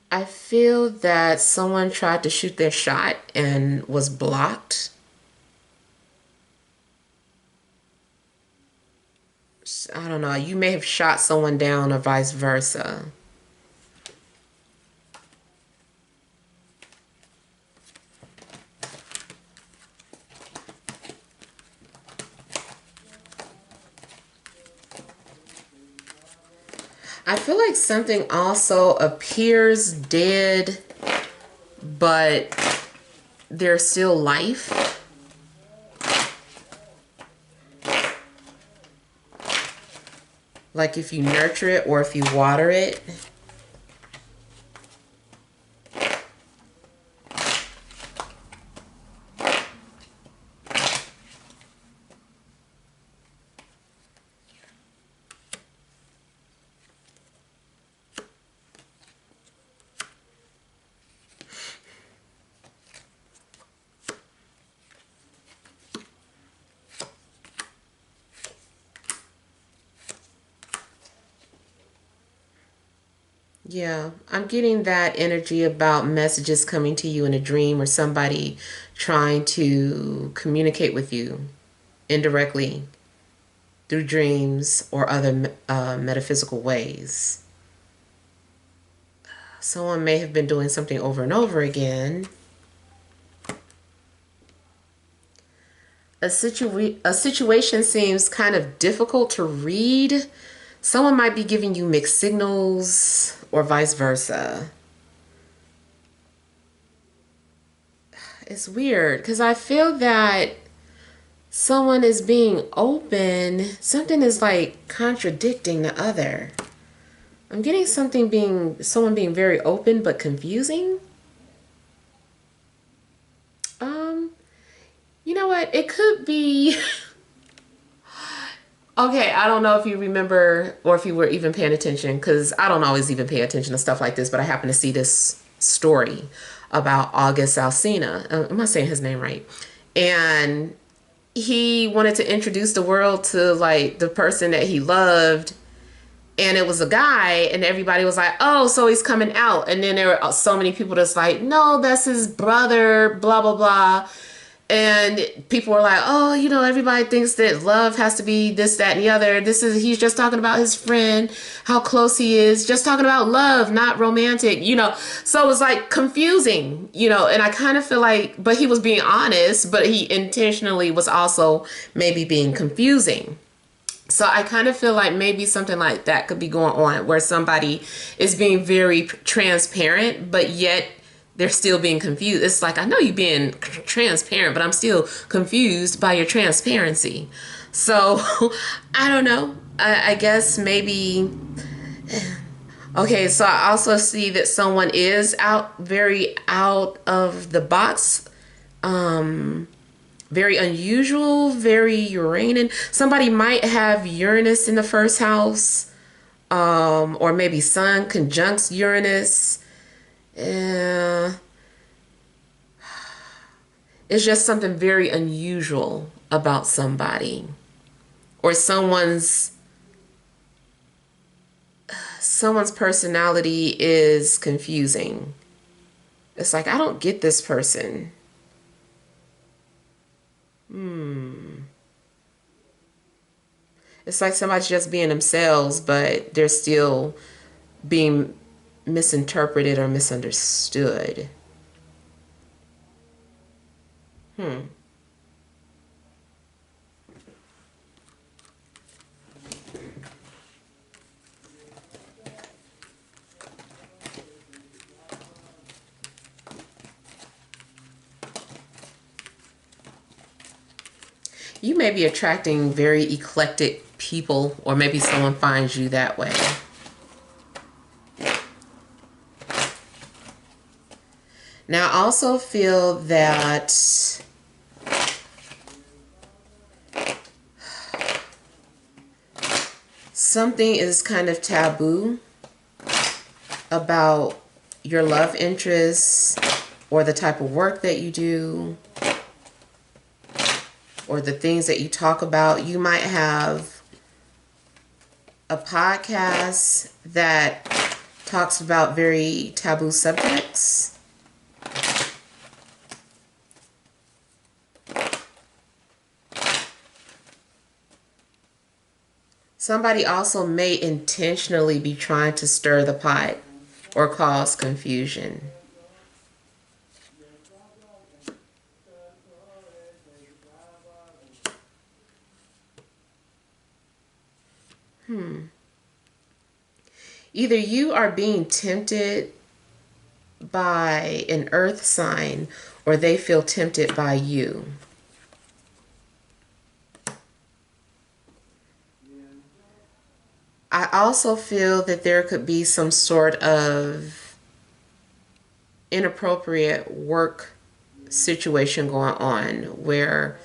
I feel that someone tried to shoot their shot and was blocked. I don't know. You may have shot someone down or vice versa. I feel like something also appears dead, but there's still life. Like if you nurture it or if you water it. Yeah, I'm getting that energy about messages coming to you in a dream or somebody trying to communicate with you indirectly through dreams or other metaphysical ways. Someone may have been doing something over and over again. A situation seems kind of difficult to read. Someone might be giving you mixed signals or vice versa. It's weird because I feel that someone is being open. Something is like contradicting the other. I'm getting someone being very open but confusing. You know what? It could be. Okay, I don't know if you remember or if you were even paying attention, because I don't always even pay attention to stuff like this, but I happened to see this story about August Alsina. Am I saying his name right? And he wanted to introduce the world to like the person that he loved, and it was a guy, and everybody was like, oh, so he's coming out. And then there were so many people that's like, no, that's his brother, blah blah blah. And people were like, oh, you know, everybody thinks that love has to be this, that, and the other. He's just talking about his friend, how close he is, just talking about love, not romantic, you know. So it was like confusing, you know, and I kind of feel like, but he was being honest, but he intentionally was also maybe being confusing. So I kind of feel like maybe something like that could be going on where somebody is being very transparent, but yet they're still being confused. It's like, I know you're being transparent, but I'm still confused by your transparency. So I don't know. I guess maybe. Okay, so I also see that someone is very out of the box. Very unusual, very Uranian. Somebody might have Uranus in the first house. or maybe Sun conjuncts Uranus. Uh, it's just something very unusual about somebody, or someone's personality is confusing. It's like, I don't get this person. It's like somebody's just being themselves, but they're still being misinterpreted or misunderstood. You may be attracting very eclectic people, or maybe someone finds you that way. Now, I also feel that something is kind of taboo about your love interests, or the type of work that you do, or the things that you talk about. You might have a podcast that talks about very taboo subjects. Somebody also may intentionally be trying to stir the pot or cause confusion. Either you are being tempted by an earth sign, or they feel tempted by you. I also feel that there could be some sort of inappropriate work situation going on where,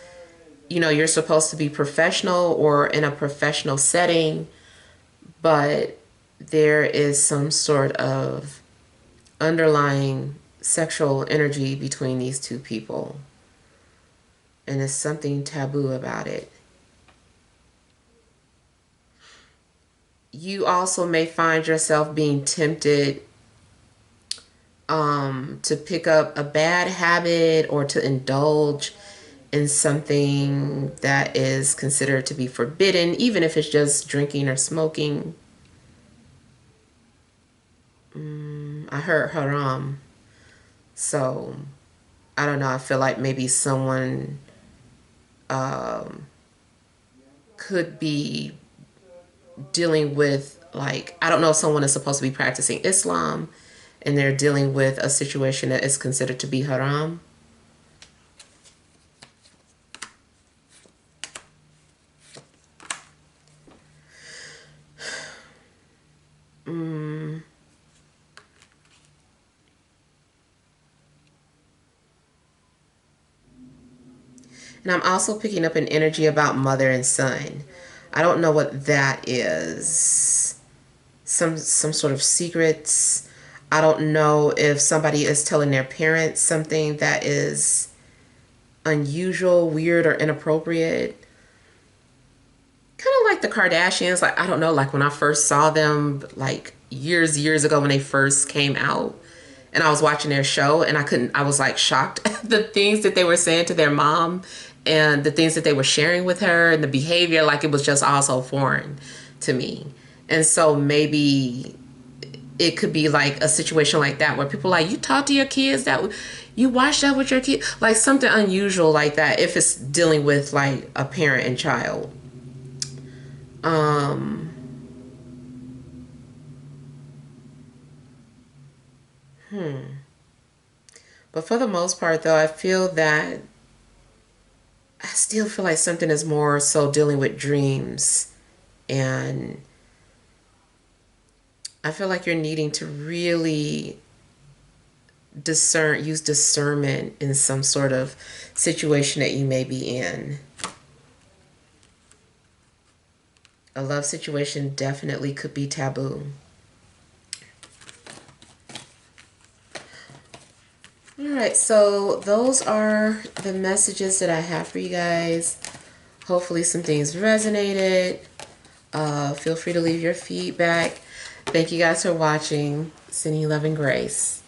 you're supposed to be professional or in a professional setting, but there is some sort of underlying sexual energy between these two people, and there's something taboo about it. You also may find yourself being tempted to pick up a bad habit, or to indulge in something that is considered to be forbidden, even if it's just drinking or smoking. I heard haram. So, I don't know. I feel like maybe someone could be dealing with, like, I don't know if someone is supposed to be practicing Islam and they're dealing with a situation that is considered to be haram. And I'm also picking up an energy about mother and son. I don't know what that is. Some sort of secrets. I don't know if somebody is telling their parents something that is unusual, weird, or inappropriate. Kind of like the Kardashians. Like, I don't know, like when I first saw them, like years ago when they first came out, and I was watching their show, and I was like shocked at the things that they were saying to their mom, and the things that they were sharing with her, and the behavior, like it was just all so foreign to me. And so maybe it could be like a situation like that where people like, you talk to your kids, that you watch that with your kids, like something unusual like that, if it's dealing with like a parent and child. But for the most part, though, I still feel like something is more so dealing with dreams. And I feel like you're needing to really use discernment in some sort of situation that you may be in. A love situation definitely could be taboo. All right, so those are the messages that I have for you guys. Hopefully some things resonated. Feel free to leave your feedback. Thank you guys for watching. Sending you love and grace.